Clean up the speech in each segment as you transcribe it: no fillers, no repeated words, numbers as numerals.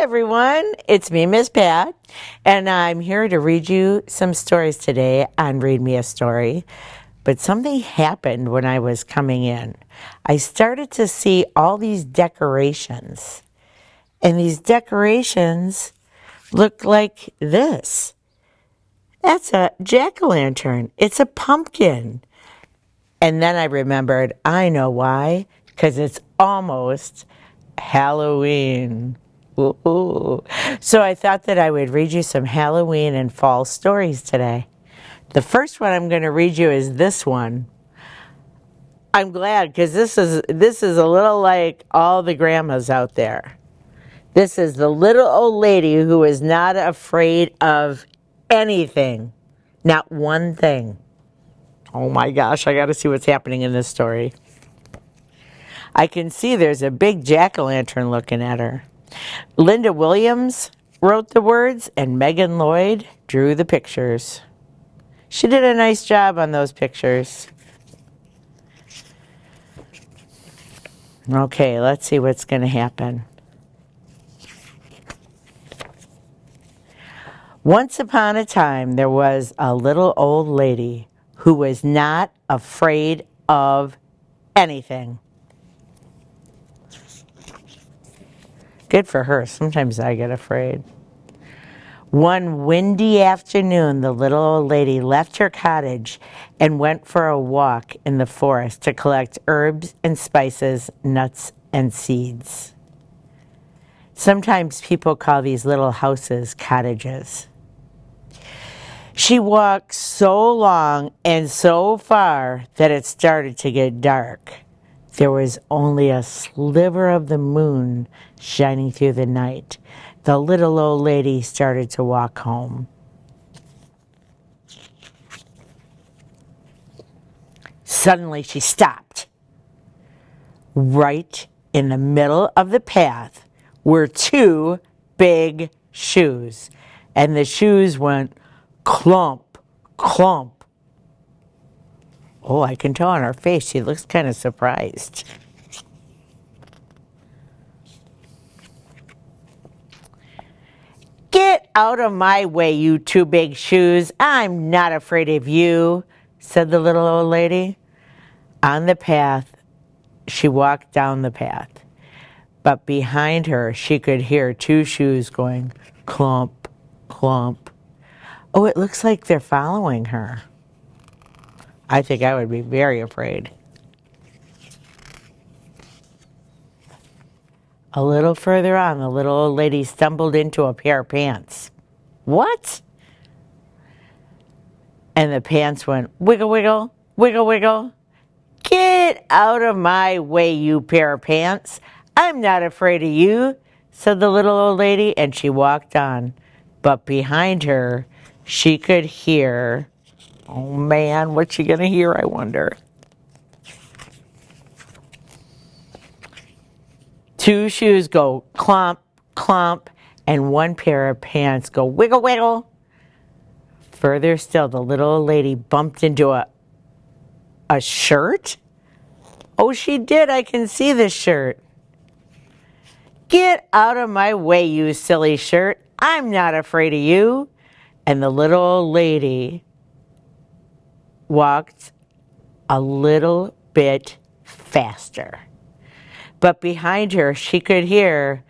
everyone, it's me, Miss Pat, and I'm here to read you some stories today on Read Me a Story. But something happened when I was coming in. I started to see all these decorations, and these decorations look like this. That's a jack-o'-lantern. It's a pumpkin. And then I remembered, I know why, because it's almost Halloween. Ooh. So I thought that I would read you some Halloween and fall stories today. The first one I'm going to read you is this one. I'm glad because this is a little like all the grandmas out there. This is the little old lady who is not afraid of anything. Not one thing. Oh my gosh, I got to see what's happening in this story. I can see there's a big jack-o'-lantern looking at her. Linda Williams wrote the words and Megan Lloyd drew the pictures. She did a nice job on those pictures. Okay, let's see what's going to happen. Once upon a time, there was a little old lady who was not afraid of anything. Good for her. Sometimes I get afraid. One windy afternoon, the little old lady left her cottage and went for a walk in the forest to collect herbs and spices, nuts and seeds. Sometimes people call these little houses cottages. She walked so long and so far that it started to get dark. There was only a sliver of the moon shining through the night. The little old lady started to walk home. Suddenly she stopped. Right in the middle of the path were two big shoes, and the shoes went clump, clump. Oh, I can tell on her face she looks kind of surprised. Get out of my way, you two big shoes. I'm not afraid of you, said the little old lady. On the path, she walked down the path. But behind her, she could hear two shoes going clump, clump. Oh, it looks like they're following her. I think I would be very afraid. A little further on, the little old lady stumbled into a pair of pants. What? And the pants went wiggle, wiggle, wiggle, wiggle. Get out of my way, you pair of pants. I'm not afraid of you, said the little old lady, and she walked on. But behind her, she could hear, oh man, what's she going to hear, I wonder? Two shoes go clomp, clomp, and one pair of pants go wiggle, wiggle. Further still, the little old lady bumped into a shirt. Oh, she did. I can see this shirt. Get out of my way, you silly shirt. I'm not afraid of you. And the little old lady walked a little bit faster. But behind her, she could hear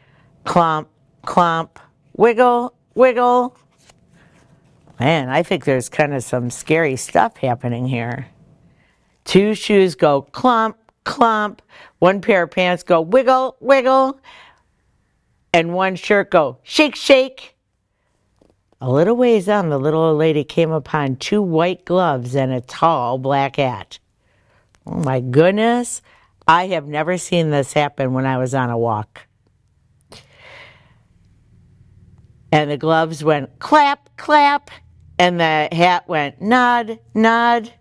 clomp, clomp, wiggle, wiggle. Man, I think there's kind of some scary stuff happening here. Two shoes go clomp, clomp. One pair of pants go wiggle, wiggle. And one shirt go shake, shake. A little ways on, the little old lady came upon two white gloves and a tall black hat. Oh my goodness. I have never seen this happen when I was on a walk. And the gloves went clap, clap, and the hat went nod, nod.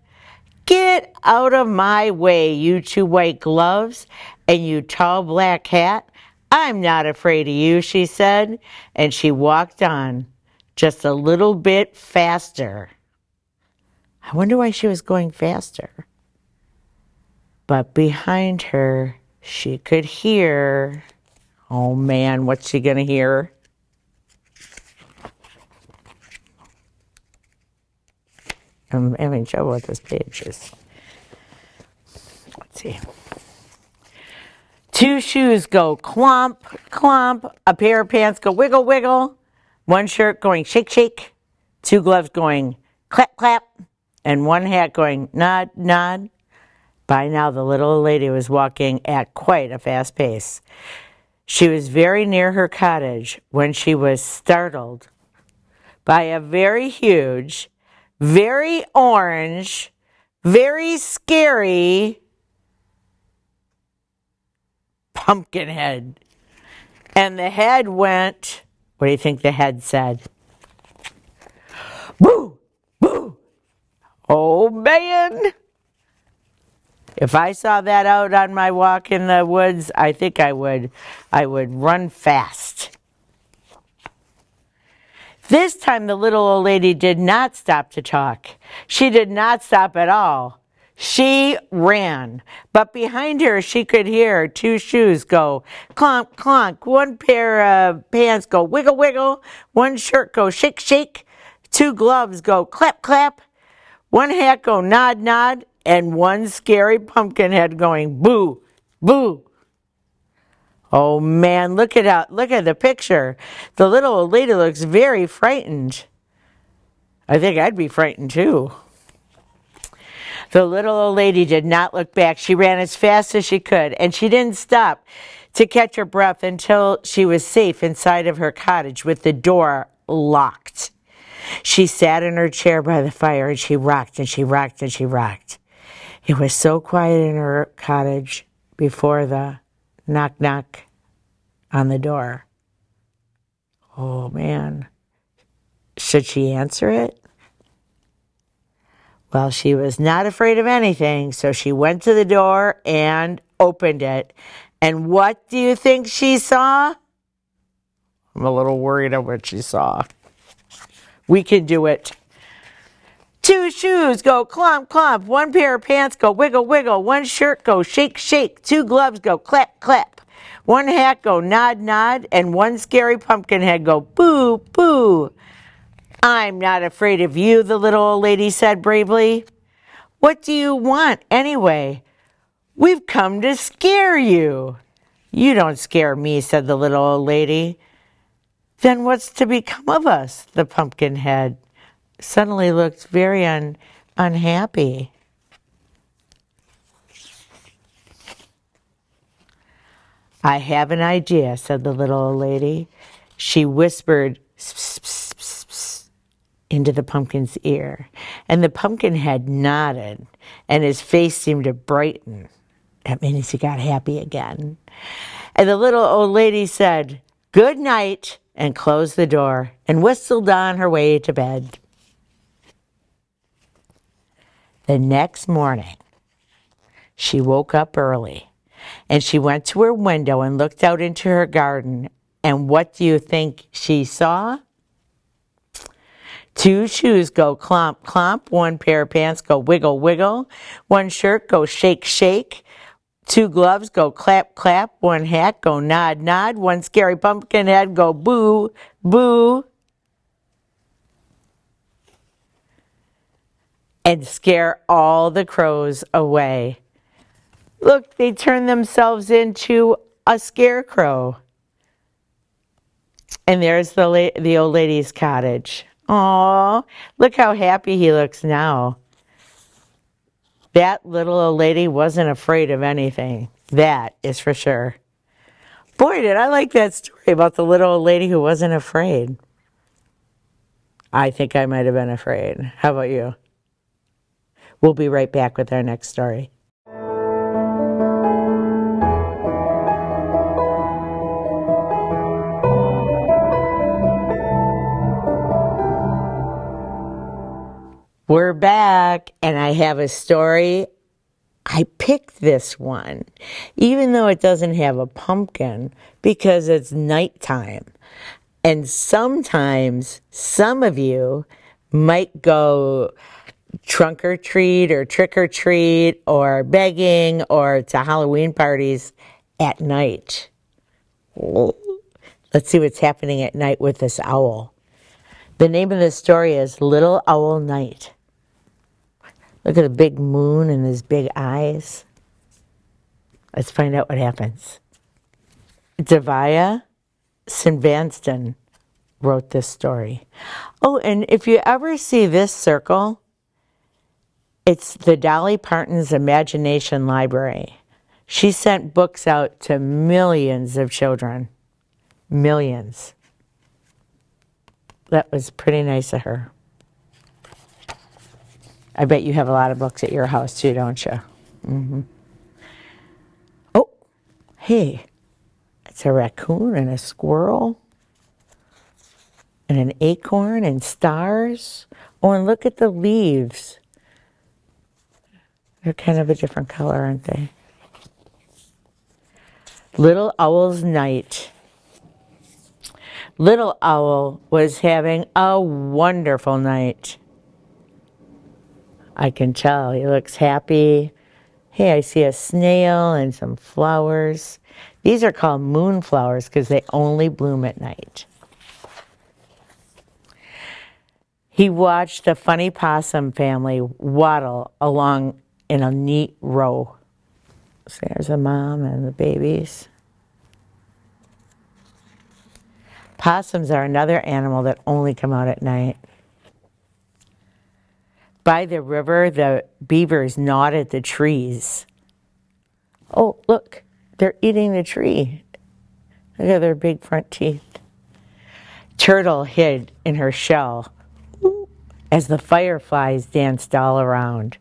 Get out of my way, you two white gloves and you tall black hat. I'm not afraid of you, she said, and she walked on just a little bit faster. I wonder why she was going faster. But behind her, she could hear, oh man, what's she going to hear? I'm having trouble with this page. Let's see. Two shoes go clomp, clomp. A pair of pants go wiggle, wiggle. One shirt going shake, shake. Two gloves going clap, clap. And one hat going nod, nod. By now, the little old lady was walking at quite a fast pace. She was very near her cottage when she was startled by a very huge, very orange, very scary pumpkin head. And the head went, what do you think the head said? Boo! Boo! Oh, man! If I saw that out on my walk in the woods, I think I would run fast. This time the little old lady did not stop to talk. She did not stop at all. She ran, but behind her she could hear two shoes go clonk, clonk. One pair of pants go wiggle, wiggle. One shirt go shake, shake. Two gloves go clap, clap. One hat go nod, nod. And one scary pumpkin head going boo, boo. Oh man, look at the picture. The little old lady looks very frightened. I think I'd be frightened too. The little old lady did not look back. She ran as fast as she could, and she didn't stop to catch her breath until she was safe inside of her cottage with the door locked. She sat in her chair by the fire and she rocked and she rocked and she rocked. It was so quiet in her cottage before the knock, knock on the door. Oh, man. Should she answer it? Well, she was not afraid of anything, so she went to the door and opened it. And what do you think she saw? I'm a little worried of what she saw. We can do it. Two shoes go clomp, clomp. One pair of pants go wiggle, wiggle. One shirt go shake, shake. Two gloves go clap, clap. One hat go nod, nod. And one scary pumpkin head go boo, boo. I'm not afraid of you, the little old lady said bravely. What do you want anyway? We've come to scare you. You don't scare me, said the little old lady. Then what's to become of us? The pumpkin head suddenly looked very unhappy. I have an idea, said the little old lady. She whispered pss, pss, pss, pss, into the pumpkin's ear, and the pumpkin head nodded, and his face seemed to brighten. That means he got happy again. And the little old lady said, "Good night," and closed the door and whistled on her way to bed. The next morning, she woke up early, and she went to her window and looked out into her garden. And what do you think she saw? Two shoes go clomp, clomp. One pair of pants go wiggle, wiggle. One shirt go shake, shake. Two gloves go clap, clap. One hat go nod, nod. One scary pumpkin head go boo, boo. And scare all the crows away. Look, they turned themselves into a scarecrow. And there's the old lady's cottage. Aw, look how happy he looks now. That little old lady wasn't afraid of anything. That is for sure. Boy, did I like that story about the little old lady who wasn't afraid. I think I might have been afraid. How about you? We'll be right back with our next story. We're back, and I have a story. I picked this one, even though it doesn't have a pumpkin, because it's nighttime. And sometimes some of you might go trunk or treat or trick or treat or begging or to Halloween parties at night. Let's see what's happening at night with this owl. The name of the story is Little Owl Night. Look at the big moon and his big eyes. Let's find out what happens. Devaya Sinvanston wrote this story. Oh, and if you ever see this circle, it's the Dolly Parton's Imagination Library. She sent books out to millions of children. Millions. That was pretty nice of her. I bet you have a lot of books at your house too, don't you? Mm-hmm. Oh, hey, it's a raccoon and a squirrel and an acorn and stars. Oh, and look at the leaves. They're kind of a different color, aren't they? Little Owl's Night. Little Owl was having a wonderful night. I can tell. He looks happy. Hey, I see a snail and some flowers. These are called moonflowers because they only bloom at night. He watched the funny possum family waddle along in a neat row. So there's the mom and the babies. Possums are another animal that only come out at night. By the river, the beavers gnawed at the trees. Oh, look, they're eating the tree. Look at their big front teeth. Turtle hid in her shell as the fireflies danced all around.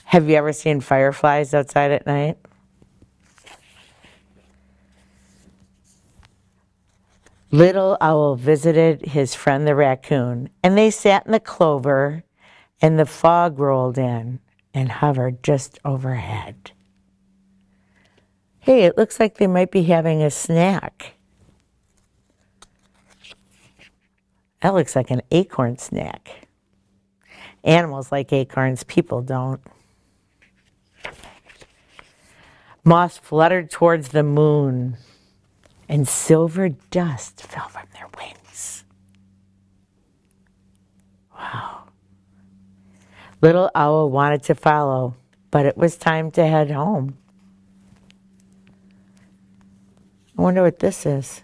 Have you ever seen fireflies outside at night? Little Owl visited his friend the raccoon, and they sat in the clover, and the fog rolled in and hovered just overhead. Hey, it looks like they might be having a snack. That looks like an acorn snack. Animals like acorns, people don't. Moths fluttered towards the moon, and silver dust fell from their wings. Wow. Little Owl wanted to follow, but it was time to head home. I wonder what this is.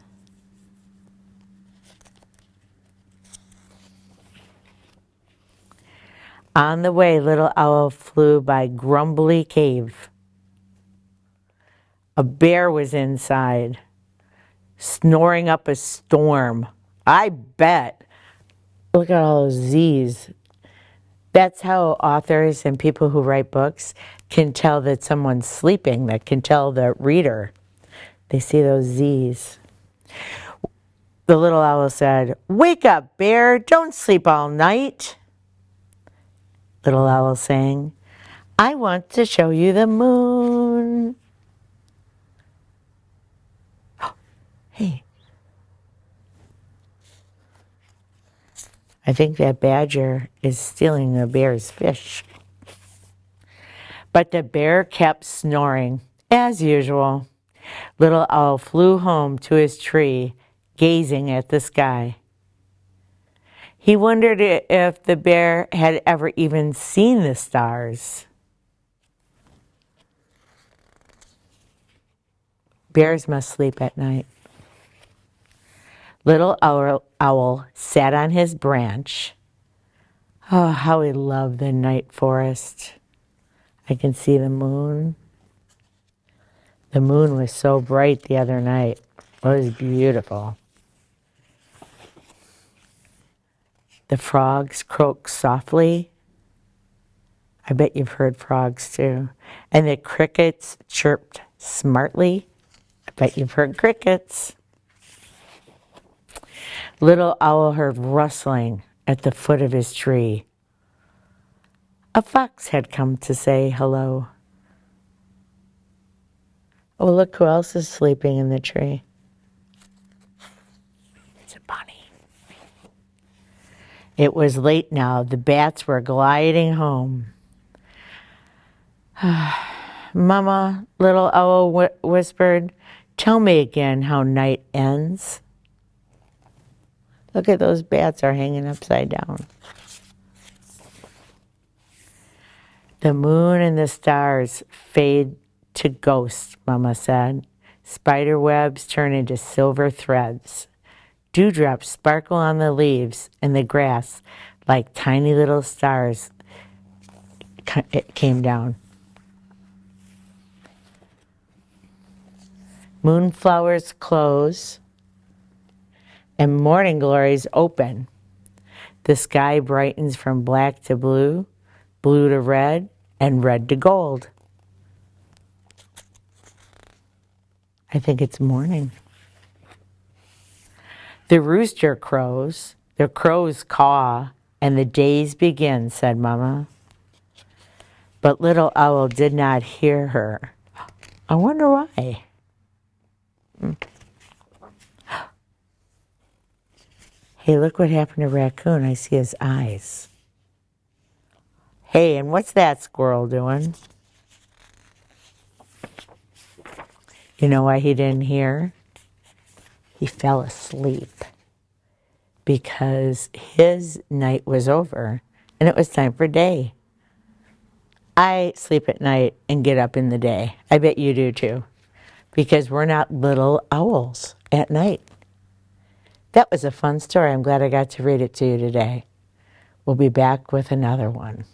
On the way, Little Owl flew by Grumbly Cave. A bear was inside, snoring up a storm. I bet. Look at all those Z's. That's how authors and people who write books can tell that someone's sleeping, that can tell the reader. They see those Z's. The little owl said, "Wake up, bear, don't sleep all night." Little owl sang, "I want to show you the moon." Hey, I think that badger is stealing the bear's fish. But the bear kept snoring, as usual. Little Owl flew home to his tree, gazing at the sky. He wondered if the bear had ever even seen the stars. Bears must sleep at night. Little owl sat on his branch. Oh, how he loved the night forest. I can see the moon. The moon was so bright the other night. It was beautiful. The frogs croaked softly. I bet you've heard frogs too. And the crickets chirped smartly. I bet you've heard crickets. Little Owl heard rustling at the foot of his tree. A fox had come to say hello. Oh, look who else is sleeping in the tree. It's a bunny. It was late now. The bats were gliding home. Mama, Little Owl whispered, "Tell me again how night ends." Look at those bats are hanging upside down. The moon and the stars fade to ghosts, Mama said. Spider webs turn into silver threads. Dewdrops sparkle on the leaves and the grass like tiny little stars. It came down. Moonflowers close and morning glories open. The sky brightens from black to blue, blue to red, and red to gold. I think it's morning. The rooster crows, the crows caw, and the days begin, said Mama. But Little Owl did not hear her. I wonder why. Hey, look what happened to Raccoon. I see his eyes. Hey, and what's that squirrel doing? You know why he didn't hear? He fell asleep because his night was over and it was time for day. I sleep at night and get up in the day. I bet you do too, because we're not little owls at night. That was a fun story. I'm glad I got to read it to you today. We'll be back with another one.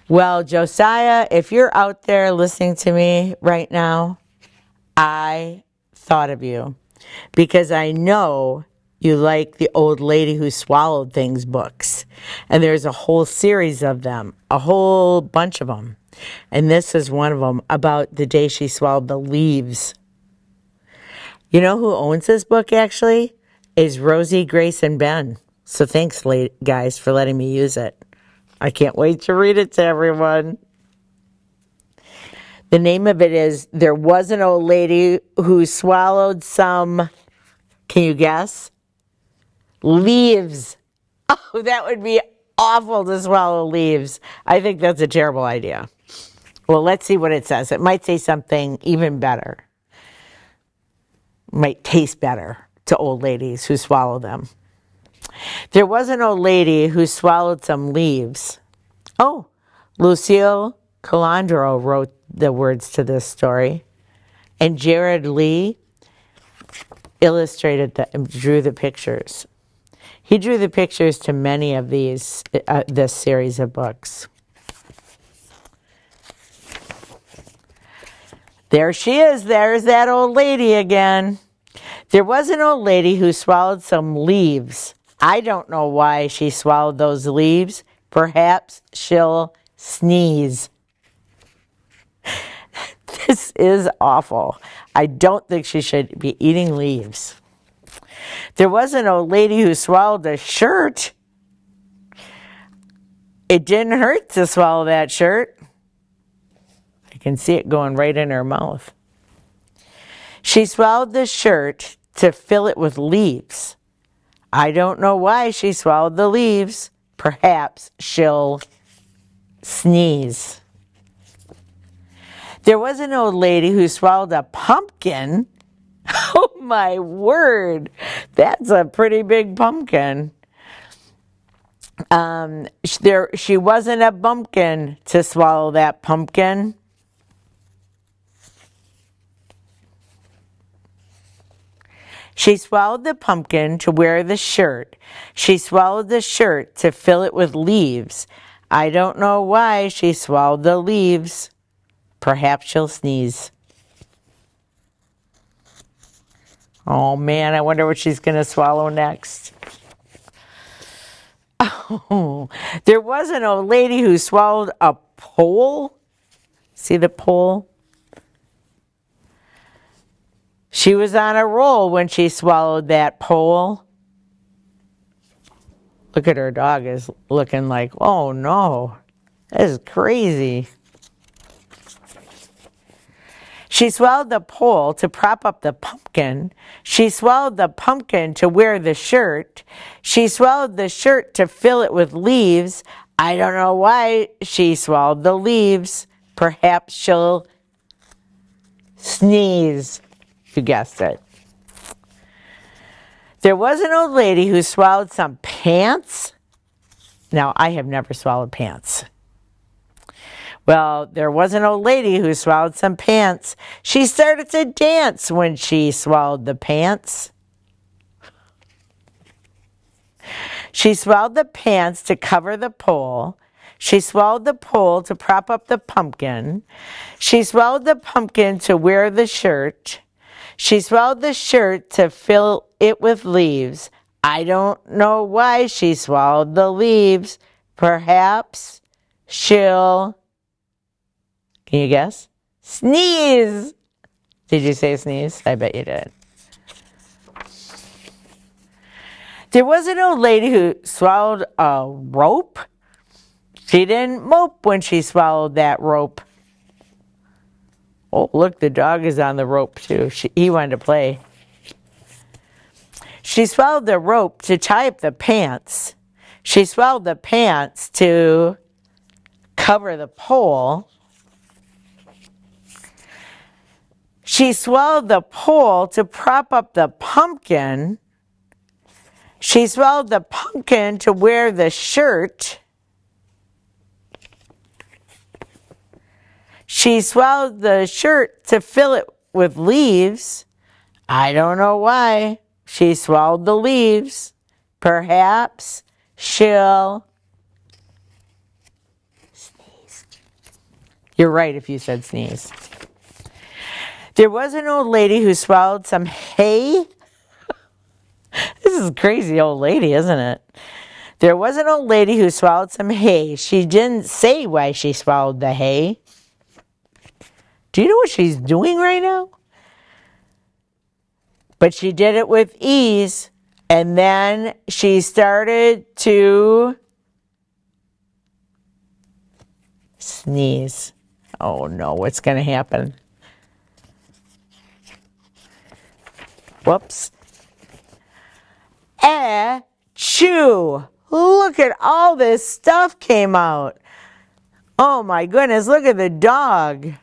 Well, Josiah, if you're out there listening to me right now, I thought of you because I know you like the Old Lady Who Swallowed Things books. And there's a whole series of them, a whole bunch of them. And this is one of them about the day she swallowed the leaves. You know who owns this book, actually? Is Rosie, Grace, and Ben. So thanks, guys, for letting me use it. I can't wait to read it to everyone. The name of it is There Was an Old Lady Who Swallowed Some, can you guess? Leaves. Oh, that would be awful to swallow leaves. I think that's a terrible idea. Well, let's see what it says. It might say something even better. Might taste better to old ladies who swallow them. There was an old lady who swallowed some leaves. Oh, Lucille Calandro wrote the words to this story. And Jared Lee drew the pictures. He drew the pictures to many of this series of books. There she is. There's that old lady again. There was an old lady who swallowed some leaves. I don't know why she swallowed those leaves. Perhaps she'll sneeze. This is awful. I don't think she should be eating leaves. There was an old lady who swallowed a shirt. It didn't hurt to swallow that shirt. I can see it going right in her mouth. She swallowed the shirt to fill it with leaves. I don't know why she swallowed the leaves. Perhaps she'll sneeze. There was an old lady who swallowed a pumpkin. Oh my word, that's a pretty big pumpkin. She wasn't a bumpkin to swallow that pumpkin. She swallowed the pumpkin to wear the shirt. She swallowed the shirt to fill it with leaves. I don't know why she swallowed the leaves. Perhaps she'll sneeze. Oh man, I wonder what she's going to swallow next. Oh, there was an old lady who swallowed a pole. See the pole? She was on a roll when she swallowed that pole. Look at her dog is looking like, oh no, this is crazy. She swallowed the pole to prop up the pumpkin. She swallowed the pumpkin to wear the shirt. She swallowed the shirt to fill it with leaves. I don't know why she swallowed the leaves. Perhaps she'll sneeze. You guessed it. There was an old lady who swallowed some pants. Now, I have never swallowed pants. Well, there was an old lady who swallowed some pants. She started to dance when she swallowed the pants. She swallowed the pants to cover the pole. She swallowed the pole to prop up the pumpkin. She swallowed the pumpkin to wear the shirt. She swallowed the shirt to fill it with leaves. I don't know why she swallowed the leaves. Perhaps she'll... Can you guess? Sneeze! Did you say sneeze? I bet you did. There was an old lady who swallowed a rope. She didn't mope when she swallowed that rope. Oh, look, the dog is on the rope too. He wanted to play. She swallowed the rope to tie up the pants. She swallowed the pants to cover the pole. She swallowed the pole to prop up the pumpkin. She swallowed the pumpkin to wear the shirt. She swallowed the shirt to fill it with leaves. I don't know why she swallowed the leaves. Perhaps she'll sneeze. You're right if you said sneeze. There was an old lady who swallowed some hay. This is a crazy old lady, isn't it? There was an old lady who swallowed some hay. She didn't say why she swallowed the hay. Do you know what she's doing right now? But she did it with ease. And then she started to sneeze. Oh no, what's going to happen? Whoops. Achoo! Look at all this stuff came out. Oh my goodness, look at the dog.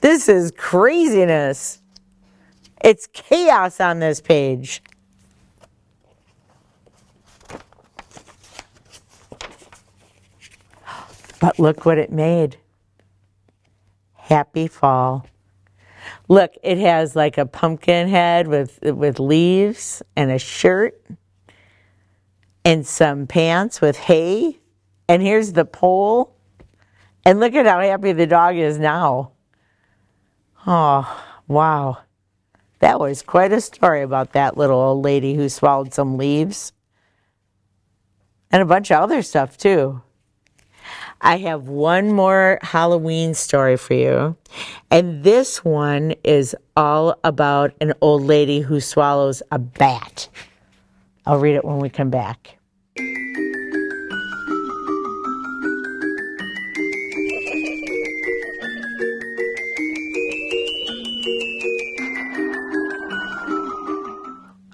This is craziness. It's chaos on this page. But look what it made. Happy fall. Look, it has like a pumpkin head with leaves and a shirt and some pants with hay. And here's the pole. And look at how happy the dog is now. Oh, wow. That was quite a story about that little old lady who swallowed some leaves. And a bunch of other stuff too. I have one more Halloween story for you. And this one is all about an old lady who swallows a bat. I'll read it when we come back.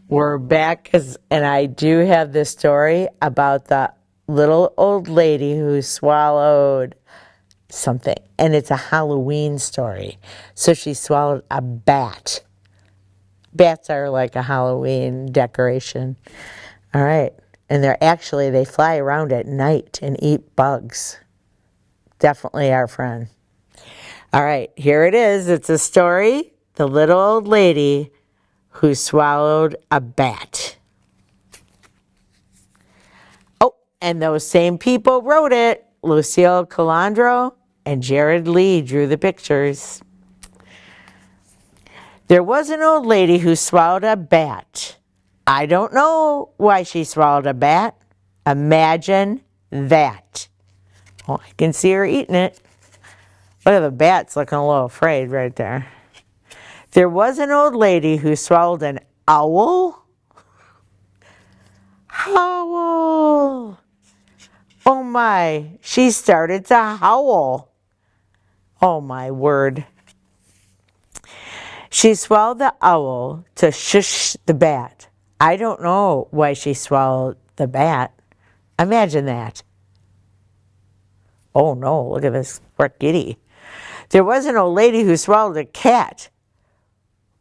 We're back, and I do have this story about the little old lady who swallowed something. And it's a Halloween story. So she swallowed a bat. Bats are like a Halloween decoration. All right. And they fly around at night and eat bugs. Definitely our friend. All right, here it is. It's a story. The little old lady who swallowed a bat. Oh, and those same people wrote it. Lucille Calandro and Jared Lee drew the pictures. There was an old lady who swallowed a bat. I don't know why she swallowed a bat. Imagine that. Oh, I can see her eating it. Look at the bat's looking a little afraid right there. There was an old lady who swallowed an owl. Howl. Oh my, she started to howl. Oh my word. She swallowed the owl to shush the bat. I don't know why she swallowed the bat. Imagine that. Oh no, look at this poor kitty. There was an old lady who swallowed a cat.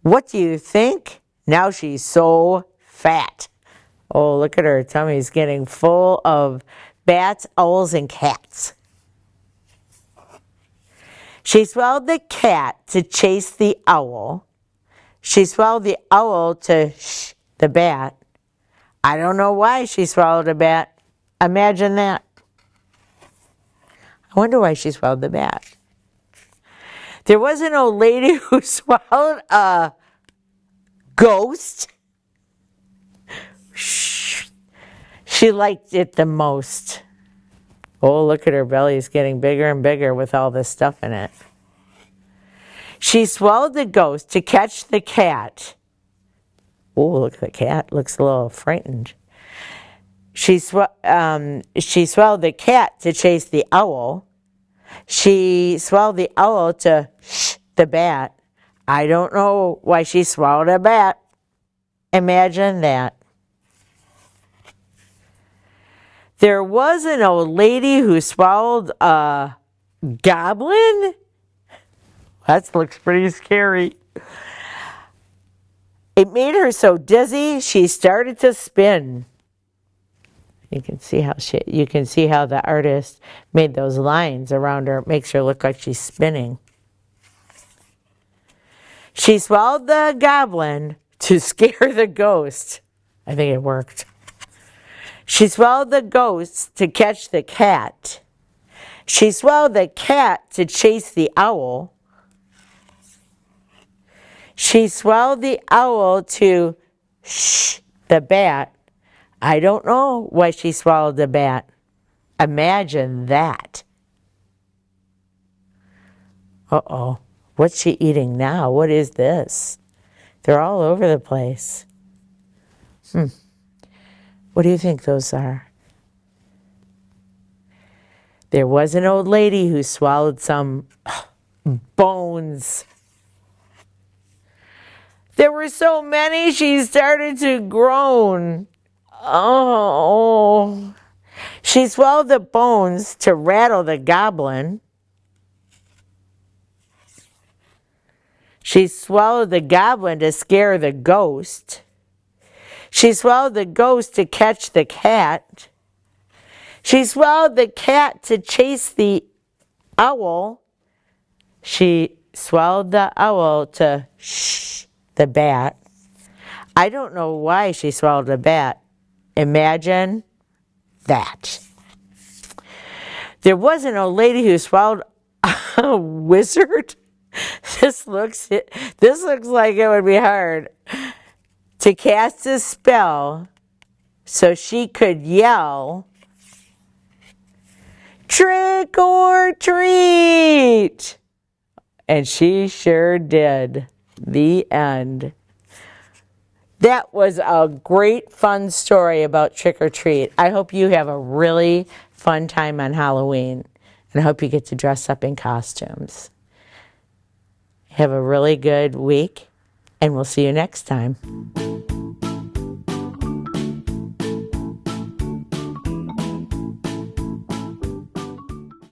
What do you think? Now she's so fat. Oh, look at her tummy's getting full of bats, owls, and cats. She swallowed the cat to chase the owl. She swallowed the owl to shh the bat. I don't know why she swallowed a bat. Imagine that. I wonder why she swallowed the bat. There was an old lady who swallowed a ghost. Shh. She liked it the most. Oh, look at her belly. It's getting bigger and bigger with all this stuff in it. She swallowed the ghost to catch the cat. Oh, look at the cat. Looks a little frightened. She swallowed the cat to chase the owl. She swallowed the owl to shh the bat. I don't know why she swallowed a bat. Imagine that. There was an old lady who swallowed a goblin. That looks pretty scary. It made her so dizzy she started to spin. You can see how the artist made those lines around her. It makes her look like she's spinning. She swallowed the goblin to scare the ghost. I think it worked. She swallowed the ghost to catch the cat. She swallowed the cat to chase the owl. She swallowed the owl to shh the bat. I don't know why she swallowed the bat. Imagine that. Uh-oh. What's she eating now? What is this? They're all over the place. What do you think those are? There was an old lady who swallowed some bones. There were so many, she started to groan. Oh. She swallowed the bones to rattle the goblin. She swallowed the goblin to scare the ghost. She swallowed the ghost to catch the cat. She swallowed the cat to chase the owl. She swallowed the owl to shh the bat. I don't know why she swallowed the bat. Imagine that. There was an old lady who swallowed a wizard. This looks like it would be hard to cast a spell so she could yell, "Trick or treat!" And she sure did. The end. That was a great, fun story about trick or treat. I hope you have a really fun time on Halloween, and I hope you get to dress up in costumes. Have a really good week, and we'll see you next time.